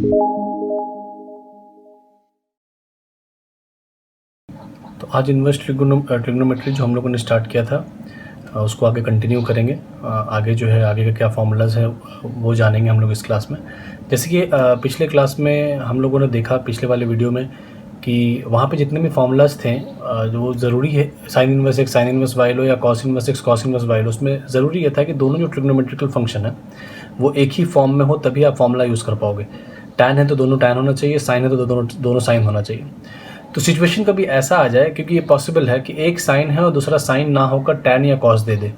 तो आज inverse trigonometry जो हम लोगों ने स्टार्ट किया था उसको आगे कंटिन्यू करेंगे। आगे जो है आगे का क्या फार्मूलाज है वो जानेंगे हम लोग इस क्लास में। जैसे कि पिछले क्लास में हम लोगों ने देखा पिछले वाले वीडियो में कि वहाँ पे जितने भी फार्मूलाज थे जो ज़रूरी है sine inverse X sine inverse Y लो या cos inverse x cos inverse Y लो, उसमें ज़रूरी ये था कि दोनों जो ट्रिग्नोमेट्रिकल फंक्शन है वो एक ही फॉर्म में हो, तभी आप फार्मूला यूज़ कर पाओगे। टैन है तो दोनों टैन होना चाहिए, साइन है तो दोनों साइन होना चाहिए। तो सिचुएशन कभी ऐसा आ जाए, क्योंकि ये पॉसिबल है कि एक साइन है और दूसरा साइन ना होकर टैन या कॉस दे दे,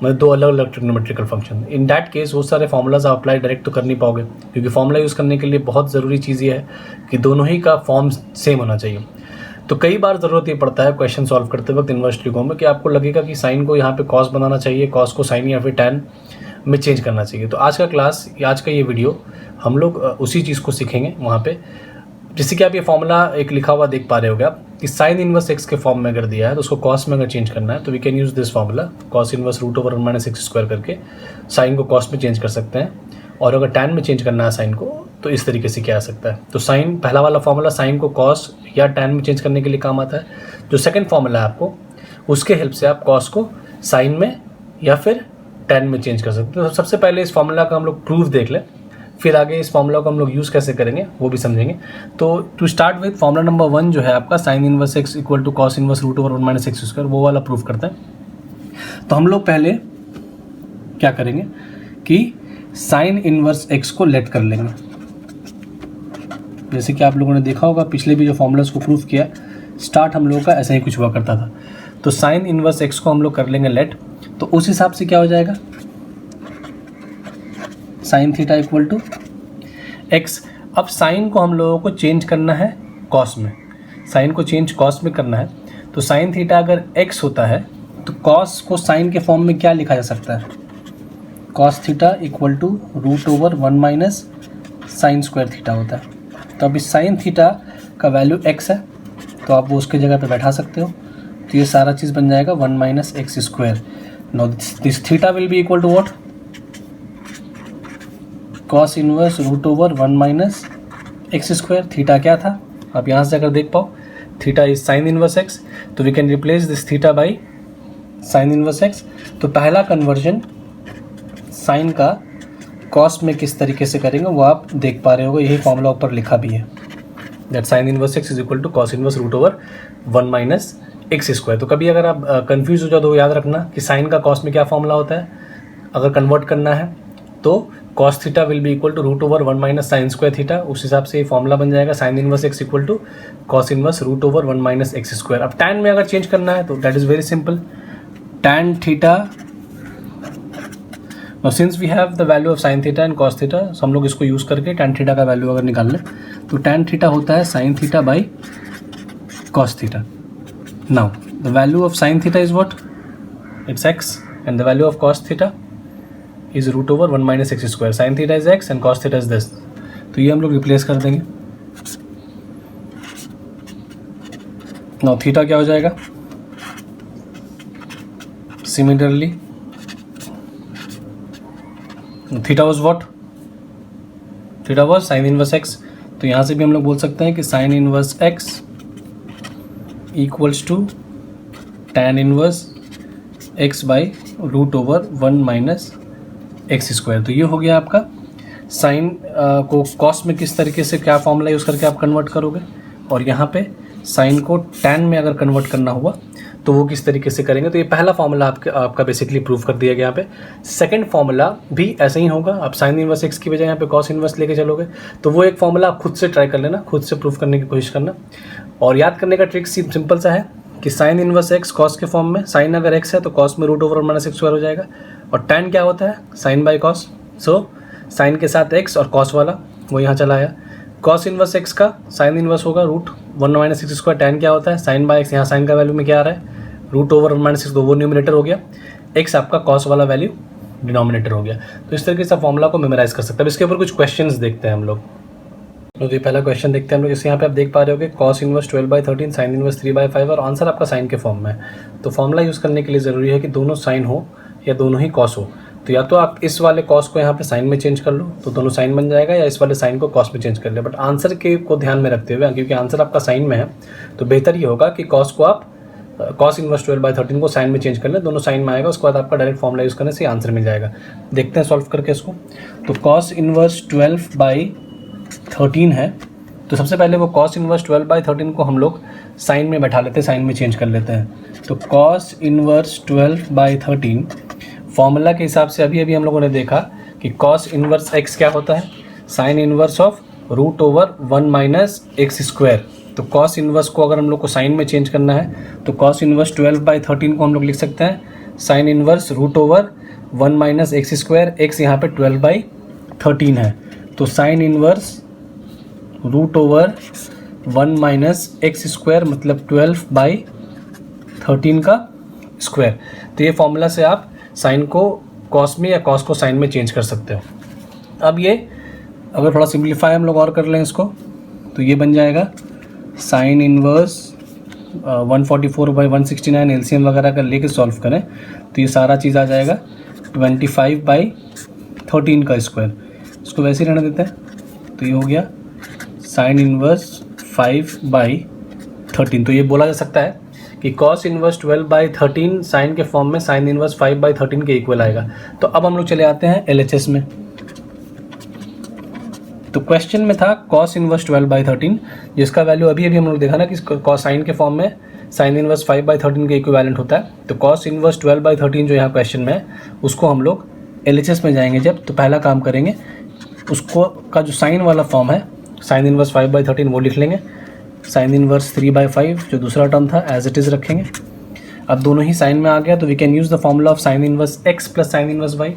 मतलब दो अलग अलग trigonometrical function. In that case वो सारे फार्मूलाज आप अप्लाई डायरेक्ट तो कर नहीं पाओगे, क्योंकि फार्मूला यूज़ करने के लिए बहुत ज़रूरी चीज़ ये है कि दोनों ही का फॉर्म सेम होना चाहिए। तो कई बार ज़रूरत ये पड़ता है क्वेश्चन सॉल्व करते वक्त इन्वर्स ट्रिगो में कि आपको लगेगा कि साइन को यहाँ पे कॉस बनाना चाहिए, कॉस को साइन या फिर टैन में चेंज करना चाहिए। तो आज का क्लास, आज का ये वीडियो हम लोग उसी चीज़ को सीखेंगे वहाँ पे। जैसे कि आप ये फॉर्मूला एक लिखा हुआ देख पा रहे होगे आप कि साइन इनवर्स एक्स के फॉर्म में अगर दिया है तो उसको कॉस में अगर चेंज करना है तो we can use this formula cos inverse root over 1 minus x square करके साइन को कॉस में चेंज कर सकते हैं। और अगर टैन में चेंज करना है साइन को तो इस तरीके से किया जा सकता है। तो साइन पहला वाला फॉर्मूला साइन को कॉस या टैन में चेंज करने के लिए काम आता है। जो सेकंड फॉर्मूला है आपको उसके हेल्प से आप कॉस को साइन में या फिर टैन में चेंज कर सकते हैं। तो सबसे पहले इस फॉर्मूला का हम लोग प्रूफ देख लें, फिर आगे इस फॉर्मूला को हम लोग यूज़ कैसे करेंगे वो भी समझेंगे। तो to start with formula number 1 जो है आपका sine inverse x equal to cos inverse root over 1 minus x square, वो वाला प्रूफ करते हैं। तो हम लोग पहले क्या करेंगे कि साइन इनवर्स एक्स को लेट कर लेंगे। जैसे कि आप लोगों ने देखा होगा पिछले भी जो फॉर्मूलाज को प्रूफ किया, स्टार्ट हम लोगों का ऐसा ही कुछ हुआ करता था। तो साइन इनवर्स एक्स को हम लोग कर लेंगे लेट, तो उस हिसाब से क्या हो जाएगा sine theta equal to x. अब साइन को हम लोगों को चेंज करना है कॉस में, साइन को चेंज कॉस में करना है। तो साइन थीटा अगर एक्स होता है तो कॉस को साइन के फॉर्म में क्या लिखा जा सकता है, cos theta equal to root over 1 minus sine square theta होता है। तो अब इस साइन थीटा का वैल्यू एक्स है तो आप वो उसके जगह पे बैठा सकते हो। तो ये सारा चीज़ बन जाएगा 1 minus x square. Now this theta will be equal to what, cos inverse root over 1 minus x square. Theta क्या था आप यहाँ से अगर देख पाओ, theta is sine inverse X, तो we can replace this theta by sine inverse X. तो पहला कन्वर्जन साइन का कॉस में किस तरीके से करेंगे वो आप देख पा रहे होगे, यही फॉर्मूला ऊपर लिखा भी है, that sine inverse x is equal to cos inverse root over 1 minus x square. तो कभी अगर आप कंफ्यूज हो जाओ तो याद रखना कि साइन का कॉस में क्या फॉर्मूला होता है। अगर कन्वर्ट करना है तो cos theta will be equal to root over 1 minus sine square theta, उस हिसाब से ये फॉर्मूला बन जाएगा sine inverse x equal to cos inverse root over 1 minus x square. अब टैन में अगर चेंज करना है तो that is very simple, tan theta. Now since we have the value of sine theta and cos theta, हम लोग इसको use करके टैन थीटा का वैल्यू अगर निकाल लें तो टैन थीटा होता है sine theta by cos theta. Now the value of sine theta is what, it's x, and the value of cos theta is root over 1 minus x square. Sine theta is x and cos theta is this, तो ये हम लोग replace कर देंगे। Now theta क्या हो जाएगा, similarly theta was what, theta was sign inverse X. तो यहाँ से भी हम लोग बोल सकते हैं कि sine inverse x equals to tan inverse x by root over 1 minus x square. तो ये हो गया आपका साइन को कॉस में किस तरीके से क्या फॉर्मूला यूज़ करके आप कन्वर्ट करोगे, और यहाँ पे साइन को टैन में अगर कन्वर्ट करना हुआ तो वो किस तरीके से करेंगे। तो ये पहला फॉर्मूला आपका बेसिकली प्रूफ कर दिया गया यहाँ पे। सेकंड फॉर्मूला भी ऐसा ही होगा, आप साइन इनवर्स एक्स की बजाय यहाँ पे कॉस इनवर्स लेके चलोगे तो वो एक फॉर्मूला आप खुद से ट्राई कर लेना, खुद से प्रूफ करने की कोशिश करना। और याद करने का ट्रिक सिंपल सा है कि साइन इनवर्स एक्स कॉस के फॉर्म में, साइन अगर एक्स है तो कॉस में root over minus x square हो जाएगा, और टैन क्या होता है sine by cos. So sine के साथ एक्स और कॉस वाला वो यहाँ चला आया। कॉस इनवर्स एक्स का साइन इनवर्स होगा root 1 minus x square, tan क्या होता है साइन बाई एक्स, यहाँ साइन का वैल्यू में क्या आ रहा है रूट ओवर 1 माइनस एक्स, वो न्यूमिनेटर हो गया, एक्स आपका कॉस वाला वैल्यू डिनोमिनेटर हो गया। तो इस तरीके से फॉर्मूला को मेमोराइज कर सकते हैं। अब इसके ऊपर कुछ क्वेश्चंस देखते हैं हम लोग। तो ये पहला क्वेश्चन देखते हैं हम लोग। जैसे यहाँ पे आप देख पा रहे होगे कॉस इनवर्स 12/13 साइन इनवर्स 3/5 और आंसर आपका साइन के फॉर्म में है। तो फॉर्मूला यूज़ करने के लिए ज़रूरी है कि दोनों साइन हो या दोनों ही कॉस हो। तो या तो आप इस वाले कॉस को यहाँ पे साइन में चेंज कर लो तो दोनों साइन बन जाएगा, या इस वाले साइन को कॉस में चेंज कर ले। बट आंसर के को ध्यान में रखते हुए, क्योंकि आंसर आपका साइन में है, तो बेहतर ये होगा कि कॉस को आप कॉस इनवर्स 12/13 को साइन में चेंज कर लें, दोनों साइन में आएगा, उसके बाद आपका डायरेक्ट फॉर्मूला यूज़ करने से आंसर मिल जाएगा। देखते हैं सॉल्व करके इसको। तो कॉस इनवर्स 12/13 है, तो सबसे पहले वो कॉस इनवर्स 12/13 को हम लोग साइन में बैठा लेते हैं, साइन में चेंज कर लेते हैं। तो कॉस इनवर्स 12/13 फॉर्मूला के हिसाब से अभी हम लोगों ने देखा कि कॉस इनवर्स एक्स क्या होता है, साइन इनवर्स ऑफ √1 - x²। तो कॉस इनवर्स को अगर हम लोग को साइन में चेंज करना है तो कॉस इनवर्स 12/13 को हम लोग लिख सकते हैं साइन इनवर्स √1 - x²। एक्स यहाँ पे 12/13 है, तो साइन इनवर्स √1 - x² मतलब 12/13 का स्क्वायर। तो ये फॉर्मूला से आप साइन को कॉस में या कॉस को साइन में चेंज कर सकते हो। अब ये अगर थोड़ा सिंप्लीफाई हम लोग और कर लें इसको, तो ये बन जाएगा साइन इनवर्स 144/169, एलसीएम वगैरह का लेके सॉल्व करें तो ये सारा चीज़ आ जाएगा 25/13 का स्क्वायर। इसको वैसे ही रहने देते हैं, तो ये हो गया साइन इनवर्स 5/13। तो ये बोला जा सकता है कि कॉस इनवर्स 12/13 साइन के फॉर्म में साइन इनवर्स 5/13 के इक्वल आएगा। तो अब हम लोग चले आते हैं एलएचएस में। तो क्वेश्चन में था कॉस इनवर्स 12/13, जिसका वैल्यू अभी हम लोग देखा ना कि कॉस साइन के फॉर्म में साइन इनवर्स 5/13 के इक्विवेलेंट होता है। तो कॉस इनवर्स 12/13 जो यहाँ क्वेश्चन में है उसको हम लोग एलएचएस में जाएंगे जब, तो पहला काम करेंगे उसको का जो साइन वाला फॉर्म है साइन इनवर्स 5/13 वो लिख लेंगे, साइन इनवर्स 3/5 जो दूसरा टर्म था एज इट इज़ रखेंगे। अब दोनों ही साइन में आ गया तो we can use the formula of sine inverse X plus sine inverse Y.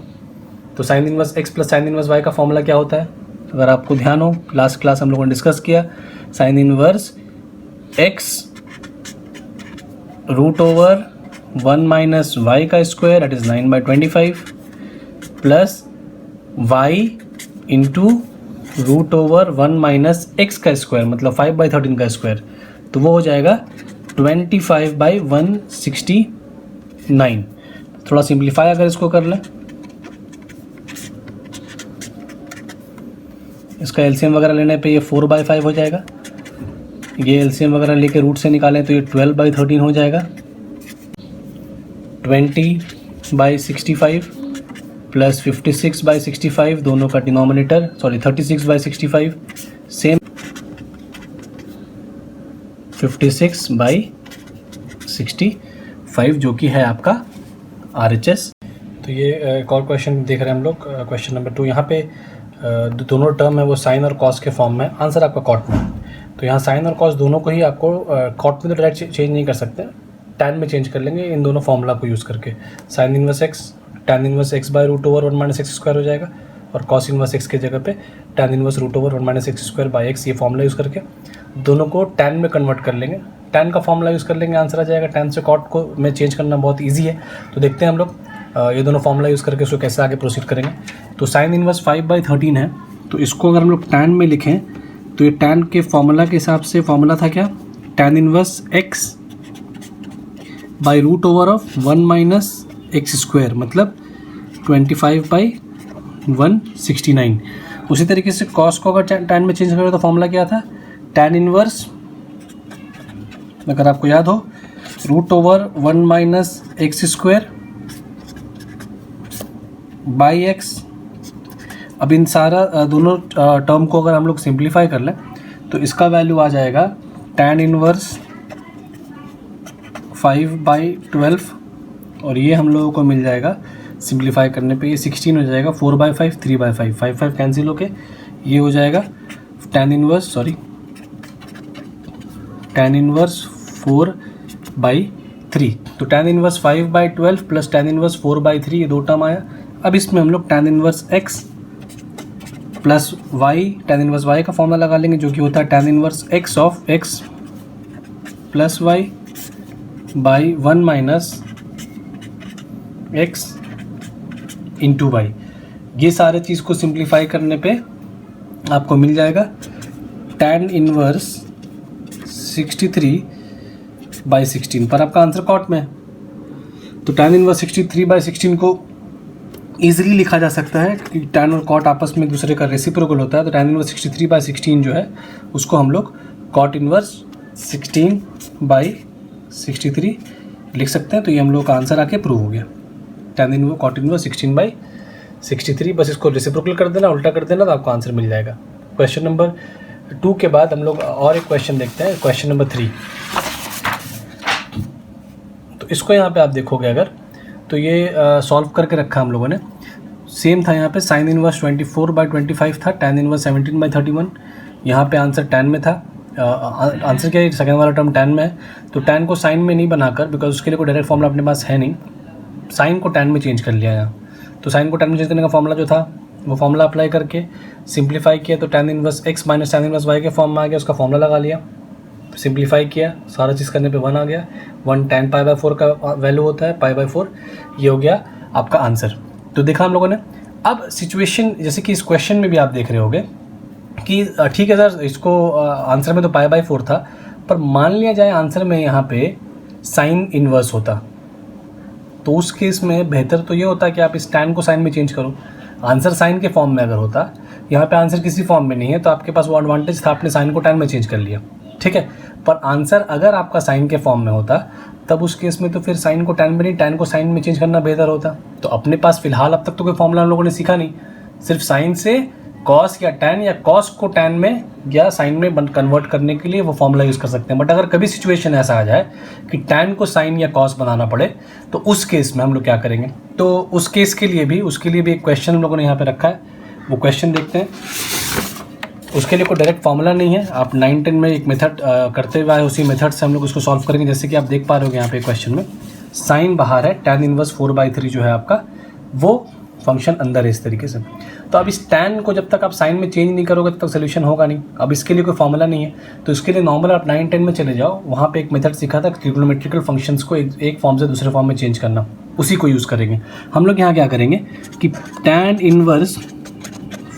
तो sine inverse X plus sine inverse Y का फॉर्मूला क्या होता है, अगर आपको ध्यान हो लास्ट क्लास हम लोगों ने डिस्कस किया, साइन इनवर्स एक्स √1 - y का square that is 9/25 plus y into √1 - x का स्क्वायर मतलब 5/13 का स्क्वायर, तो वो हो जाएगा 25/169। थोड़ा सिंप्लीफाई अगर इसको कर लें, इसका एलसीएम वगैरह लेने पे ये 4/5 हो जाएगा, ये एलसीएम वगैरह लेके रूट से निकालें तो ये 12/13 हो जाएगा। 20/65 प्लस 56/65 दोनों का डिनोमिनेटर 36/65 सेम 56/65 जो कि है आपका RHS। तो ये एक और क्वेश्चन देख रहे हैं हम लोग, क्वेश्चन नंबर 2। यहाँ पे दोनों टर्म है वो साइन और कॉस के फॉर्म में, आंसर आपका कॉट में। तो यहाँ साइन और कॉस दोनों को ही आपको कॉट में तो डायरेक्ट चेंज नहीं कर सकते, टैन में चेंज कर लेंगे इन दोनों फॉर्मूला को यूज़ करके। Sign inverse x tan inverse x/√1 - x² हो जाएगा, और कॉस इनवर्स एक्स के जगह पे टैन इनवर्स √1 - x²/x, ये फॉर्मूला यूज़ करके दोनों को टैन में कन्वर्ट कर लेंगे। टैन का फॉर्मूला यूज़ कर लेंगे, आंसर आ जाएगा। टैन से कॉट को में चेंज करना बहुत ईजी है। तो देखते हैं हम लोग ये दोनों फॉर्मूला यूज़ करके उसको कैसे आगे प्रोसीड करेंगे। तो साइन इनवर्स 5/13 है, तो इसको अगर हम लोग टैन में लिखें तो ये टैन के फॉर्मूला के हिसाब से फॉर्मूला था क्या, tan inverse x by √1 - x² मतलब 25/169। उसी तरीके से कॉस को अगर टैन में चेंज करें तो फॉर्मूला क्या था, टैन इनवर्स अगर आपको याद हो √1 - x² बाई x। अब इन सारा दोनों टर्म को अगर हम लोग सिंप्लीफाई कर लें तो इसका वैल्यू आ जाएगा टैन इनवर्स 5/12, और ये हम लोगों को मिल जाएगा सिंप्लीफाई करने पे ये 16 हो जाएगा, 4/5 3/5 5 कैंसिल होके ये हो जाएगा टैन इनवर्स 4/3। तो tan inverse 5/12 plus tan inverse 4/3 ये दो टर्म आया। अब इसमें हम लोग tan inverse x plus y tan inverse y का फॉर्मूला लगा लेंगे, जो कि होता है tan inverse x of x plus y by 1 - x into y। ये सारे चीज़ को सिंप्लीफाई करने पे आपको मिल जाएगा टैन इनवर्स 63/16, पर आपका आंसर कॉट में है। तो टैन इनवर्स 63/16 को ईजिली लिखा जा सकता है कि tan और cot आपस में एक दूसरे का रेसिप्रोकल होता है, तो tan इनवर्स 63/16 जो है उसको हम लोग cot इनवर्स 16/63 लिख सकते हैं। तो ये हम लोग का आंसर आके प्रूव हो गया, tan इनवर्स cot इनवर्स 16/63। बस इसको रेसिप्रोकल कर देना, उल्टा कर देना, तो आपको आंसर मिल जाएगा। क्वेश्चन नंबर 2 के बाद हम लोग और एक क्वेश्चन देखते हैं, क्वेश्चन नंबर 3। तो इसको यहाँ पे आप देखोगे अगर, तो ये सॉल्व करके रखा हम लोगों ने। सेम था यहाँ पे, साइन इनवर्स 24/25 था, tan इनवर्स 17/31। यहाँ पे आंसर tan में था। आंसर क्या है, सेकंड वाला टर्म tan में है, तो tan को साइन में नहीं बनाकर, बिकॉज उसके लिए कोई डायरेक्ट फॉर्मूला अपने पास है नहीं, साइन को tan में चेंज कर लिया यहाँ। तो साइन को tan में चेंज करने का फॉर्मूला जो था वो फॉर्मूला अप्लाई करके सिंप्लीफाई किया, तो tan inverse x minus tan inverse y के फॉर्म में आ गया, उसका फॉर्मूला लगा लिया, सिंप्लीफाई किया, सारा चीज़ करने पे 1 आ गया। 1 tan π/4 का वैल्यू होता है, π/4। ये हो गया आपका आंसर। तो देखा हम लोगों ने। अब सिचुएशन जैसे कि इस क्वेश्चन में भी आप देख रहे होगे कि ठीक है सर, इसको आंसर में तो π/4 था, पर मान लिया जाए आंसर में यहाँ पे साइन इनवर्स होता, तो उस केस में बेहतर तो ये होता कि आप इस tan को साइन में चेंज करो। आंसर साइन के फॉर्म में अगर होता, यहाँ पे आंसर किसी फॉर्म में नहीं है, तो आपके पास वो एडवांटेज था, आपने साइन को tan में चेंज कर लिया, ठीक है। पर आंसर अगर आपका साइन के फॉर्म में होता, तब उस केस में तो फिर साइन को tan में नहीं, tan को साइन में चेंज करना बेहतर होता। तो अपने पास फिलहाल अब तक तो कोई फॉर्मूला हम लोगों ने सीखा नहीं, सिर्फ साइन से कॉस या tan या कॉस को tan में या साइन में कन्वर्ट करने के लिए वो फॉर्मूला यूज़ कर सकते हैं। बट अगर कभी सिचुएशन ऐसा आ जाए कि tan को साइन या कॉस बनाना पड़े, तो उस केस में हम लोग क्या करेंगे। तो उस केस के लिए भी, उसके लिए भी एक क्वेश्चन हम लोगों ने यहाँ पे रखा है, वो क्वेश्चन देखते हैं। उसके लिए कोई डायरेक्ट फार्मूला नहीं है, आप 9-10 में एक मेथड करते हुए आए, उसी मेथड से हम लोग उसको सॉल्व करेंगे। जैसे कि आप देख पा रहे हो यहाँ पे क्वेश्चन में साइन बाहर है, tan इनवर्स 4/3 जो है आपका, वो फंक्शन अंदर है इस तरीके से। तो अब इस tan को जब तक आप साइन में चेंज नहीं करोगे तब तक सोल्यूशन होगा नहीं। अब इसके लिए कोई फार्मूला नहीं है, तो इसके लिए नॉर्मल आप 9-10 में चले जाओ, वहाँ पे एक मेथड सीखा था ट्रिग्नोमेट्रिकल फंक्शंस को एक फॉर्म से दूसरे फॉर्म में चेंज करना, उसी को यूज़ करेंगे हम लोग। यहाँ क्या करेंगे कि tan इनवर्स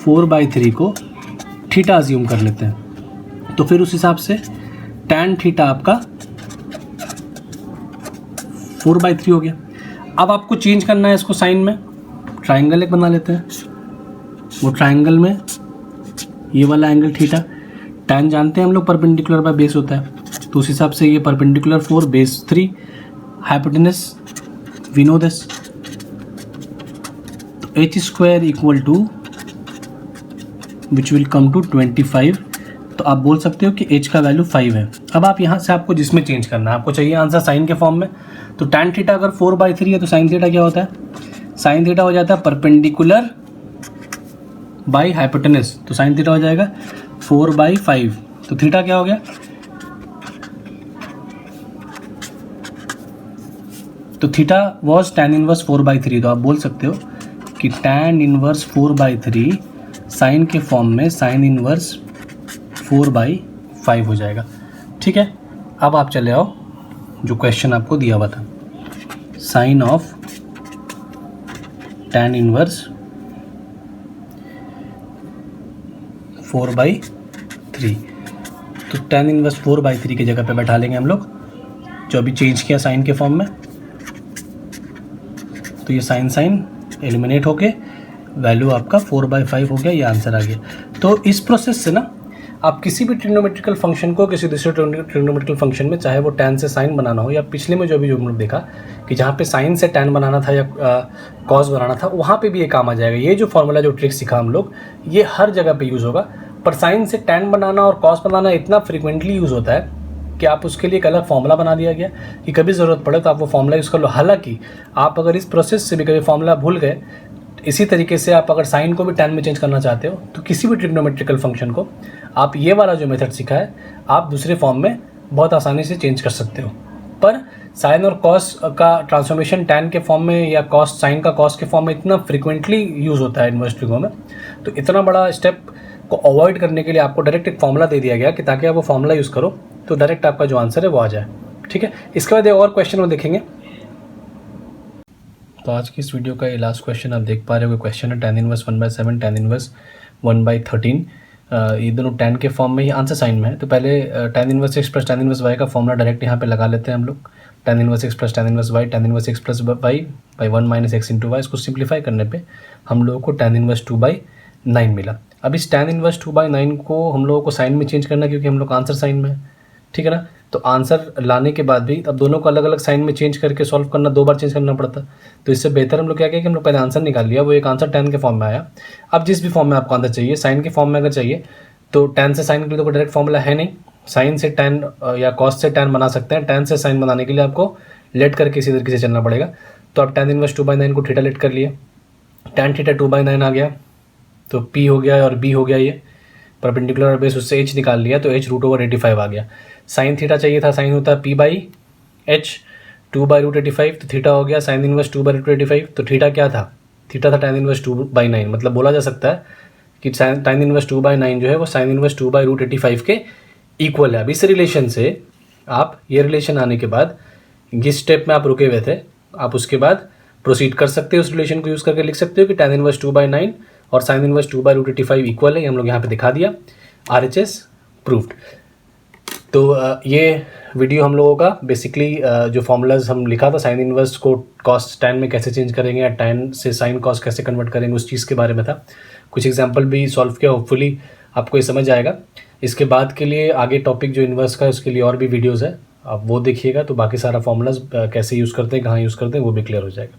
4/3 को थीटा अज्यूम कर लेते हैं, तो फिर उस हिसाब से tan थीटा आपका 4/3 हो गया। अब आपको चेंज करना है इसको साइन में, ट्राइंगल एक बना लेते हैं, वो ट्राइंगल में ये वाला एंगल थीटा, tan जानते हैं हम लोग परपेंडिकुलर बाय बेस होता है, तो उस हिसाब से ये perpendicular 4 base 3, hypotenuse we know this, तो h² equal to which will come to 25। तो आप बोल सकते हो कि h का वैल्यू 5 है। अब आप यहाँ से आपको जिसमें चेंज करना है, आपको चाहिए आंसर साइन के फॉर्म में, तो tan थीटा अगर 4/3 है तो साइन थीटा क्या होता है, साइन थीटा हो जाता है परपेंडिकुलर बाई हाइपोटेनस, तो साइन थीटा हो जाएगा 4/5। तो थीटा क्या हो गया, तो थीटा वॉज tan इनवर्स 4/3। तो आप बोल सकते हो कि tan इनवर्स 4/3 साइन के फॉर्म में साइन इनवर्स 4/5 हो जाएगा, ठीक है। अब आप चले आओ जो क्वेश्चन आपको दिया हुआ था, साइन ऑफ tan इनवर्स 4/3। तो tan इनवर्स 4/3 की जगह पे बैठा लेंगे हम लोग, जो अभी चेंज किया साइन के फॉर्म में, तो ये साइन एलिमिनेट होके वैल्यू आपका 4/5 हो गया, ये आंसर आ गया। तो इस प्रोसेस से ना आप किसी भी ट्रिग्नोमेट्रिकल फंक्शन को किसी दूसरे ट्रिग्नोमेट्रिकल फंक्शन में, चाहे वो tan से साइन बनाना हो, या पिछले में जो हम लोग देखा कि जहाँ पे साइन से tan बनाना था या कॉस बनाना था, वहाँ पे भी ये काम आ जाएगा। ये जो फॉर्मूला जो ट्रिक सीखा हम लोग, ये हर जगह पे यूज़ होगा। पर साइन से tan बनाना और कॉस बनाना इतना फ्रिक्वेंटली यूज़ होता है कि आप उसके लिए एक अलग फॉर्मूला बना दिया गया कि कभी ज़रूरत पड़े तो आप वो फॉर्मूला यूज़ कर लो। हालांकि आप अगर इस प्रोसेस से भी कभी फॉर्मूला भूल गए, इसी तरीके से आप अगर साइन को भी tan में चेंज करना चाहते हो, तो किसी भी ट्रिग्नोमेट्रिकल फंक्शन को आप ये वाला जो मेथड सीखा है, आप दूसरे फॉर्म में बहुत आसानी से चेंज कर सकते हो। पर साइन और कॉस का ट्रांसफॉर्मेशन tan के फॉर्म में या कॉस साइन का कॉस के फॉर्म में इतना फ्रिक्वेंटली यूज़ होता है इनवर्स ट्रिगो में, तो इतना बड़ा स्टेप को अवॉइड करने के लिए आपको डायरेक्ट एक फॉर्मूला दे दिया गया कि ताकि आप वो फॉर्मूला यूज़ करो तो डायरेक्ट आपका जो आंसर है वो आ जाए, ठीक है। इसके बाद एक और क्वेश्चन वो देखेंगे। तो आज की इस वीडियो का ये लास्ट क्वेश्चन आप देख पा रहे हो, क्वेश्चन है tan इनवर्स 1/7, tan इनवर्स 1/13। ये दोनों tan के फॉर्म में ही आंसर साइन में है, तो पहले tan inverse x plus tan inverse y का फॉर्मूला डायरेक्ट यहाँ पे लगा लेते हैं हम लोग। tan inverse x plus tan inverse y, tan inverse x plus y by 1 minus x into y. इसको सिंप्लीफाई करने पे हम लोगों को tan इनवर्स 2/9 मिला। अब इस tan इनवर्स 2/9 को हम लोगों को साइन में चेंज करना है, क्योंकि हम लोग का आंसर साइन में है, ठीक है ना। तो आंसर लाने के बाद भी अब दोनों को अलग अलग साइन में चेंज करके सॉल्व करना, 2 बार चेंज करना पड़ता। तो इससे बेहतर हम लोग क्या किया कि हम लोग पहले आंसर निकाल लिया, वो एक आंसर tan के फॉर्म में आया। अब जिस भी फॉर्म में आपको आंसर चाहिए, साइन के फॉर्म में अगर चाहिए तो tan से साइन के लिए तो कोई डायरेक्ट फॉर्मूला है नहीं, साइन से tan या कॉस से tan बना सकते हैं। tan से साइन बनाने के लिए आपको लेट करके इसी तरीके से चलना पड़ेगा। तो अब tan इनवर्स 2/9 को थीटा लेट कर लिए, tan थीटा 2/9 आ गया, तो P हो गया और B हो गया, ये परपेंडिकुलर बेस, उससे H निकाल लिया तो H √85 आ गया। साइन थीटा चाहिए था, साइन होता है P/H 2/√85, तो थीटा हो गया साइन इनवर्स 2/√85। तो थीटा क्या था, थीटा था tan इनवर्स 2/9। मतलब बोला जा सकता है कि tan इनवर्स 2/9 जो है वो साइन इनवर्स 2/√85 के इक्वल है। अब इस रिलेशन से आप, ये रिलेशन आने के बाद जिस स्टेप में आप रुके हुए थे, आप उसके बाद प्रोसीड कर सकते हो। उस रिलेशन को यूज़ करके लिख सकते हो कि tan इनवर्स 2/9 और साइन इनवर्स 2/√85 इक्वल है। ये हम लोग यहाँ पे दिखा दिया, RHS प्रूव्ड। तो ये वीडियो हम लोगों का बेसिकली जो फॉर्मूलाज हम लिखा था, साइन इनवर्स को कॉस टैन में कैसे चेंज करेंगे या टैन से साइन कॉस कैसे कन्वर्ट करेंगे, उस चीज़ के बारे में था। कुछ एग्जांपल भी सॉल्व किया, होपफुली आपको ये समझ आएगा। इसके बाद के लिए आगे टॉपिक जो इन्वर्स का है उसके लिए और भी वीडियोज़ है, आप वो देखिएगा, तो बाकी सारा फॉर्मूलाज कैसे यूज़ करते हैं, कहाँ यूज़ करते हैं, वो भी क्लियर हो जाएगा।